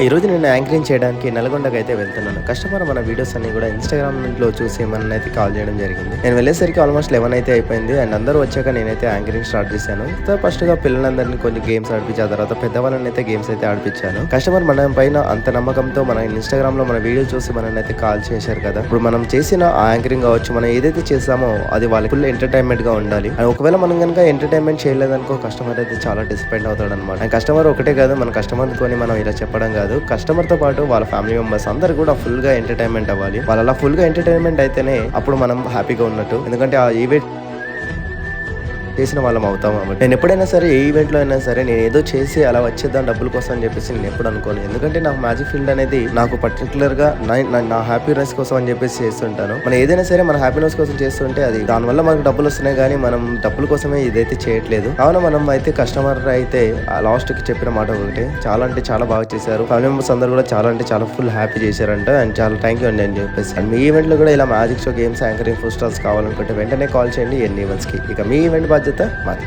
ఈ రోజు నేను యాంకరింగ్ చేయడానికి నల్గొండకి అయితే వెళ్తున్నాను. కస్టమర్ మన వీడియోస్ అన్ని కూడా ఇన్స్టాగ్రామ్ లో చూసి మననైతే కాల్ చేయడం జరిగింది. నేను వెళ్ళేసరికి ఆల్మోస్ట్ 11 అయితే అయిపోయింది. అండ్ అందరూ వచ్చాక నేనైతే యాంకరింగ్ స్టార్ట్ చేశాను. ఫస్ట్ గా పిల్లలందరినీ కొన్ని గేమ్స్ ఆడిపించిన తర్వాత పెద్దవాళ్ళని అయితే గేమ్స్ అయితే ఆడిపించాను. కస్టమర్ మన పైన అంత నమ్మకంతో మన ఇన్స్టాగ్రామ్ లో మన వీడియో చూసి మననైతే కాల్ చేశారు కదా. ఇప్పుడు మనం చేసిన ఆ యాంకరింగ్ కావచ్చు, మనం ఏదైతే చేసామో అది వాళ్ళకి ఫుల్ ఎంటర్టైన్మెంట్ గా ఉండాలి. అండ్ ఒకవేళ మనం కనుక ఎంటర్టైన్మెంట్ చేయలేదనుకో కస్టమర్ అయితే చాలా డిసప్పాయింట్ అవుతాడు అనమాట. అండ్ కస్టమర్ ఒకటే కాదు, మన కస్టమర్ కొని మనం ఇలా చెప్పడం కాదు, కస్టమర్ తో పాటు వాళ్ళ ఫ్యామిలీ మెంబర్స్ అందరు కూడా ఫుల్ గా ఎంటర్టైన్మెంట్ అవ్వాలి. వాళ్ళ అలా ఫుల్ గా ఎంటర్టైన్మెంట్ అయితేనే అప్పుడు మనం హ్యాపీగా ఉన్నట్టు. ఎందుకంటే ఆ ఈవెంట్ చేసిన వాళ్ళం అవుతాం కాబట్టి నేను ఎప్పుడైనా సరే ఏ ఈవెంట్ లో అయినా సరే నేను ఏదో చేసి అలా వచ్చేద్దాం డబ్బుల కోసం అని చెప్పేసి నేను ఎప్పుడు అనుకోను. ఎందుకంటే నాకు మ్యాజిక్ ఫీల్డ్ అనేది నాకు పర్టికులర్ గా నా హ్యాపీనెస్ కోసం అని చెప్పేసి చేస్తుంటాను. మనం ఏదైనా సరే మన హ్యాపీనెస్ కోసం చేస్తుంటే అది దానివల్ల మనకు డబ్బులు వస్తున్నాయి, కానీ మనం డబ్బుల కోసమే ఇదైతే చేయట్లేదు. కావున మనం అయితే కస్టమర్ అయితే లాస్ట్ కి చెప్పిన మాట ఒకటి, చాలా అంటే చాలా బాగా చేశారు. ఫ్యామిలీ మెంబర్స్ అందరూ కూడా చాలా అంటే చాలా ఫుల్ హ్యాపీ చేశారంట. అండ్ చాలా థ్యాంక్ యూ అండి అని చెప్పేసి. అండ్ మీ ఈవెంట్ లో కూడా ఇలా magic show, games, anchoring, food stalls కావాలనుకుంటే వెంటనే కాల్ చేయండి ఎన్ని ఈవెంట్స్ కి. ఇక మీ ఈవెంట్ బాధ్యత మాది.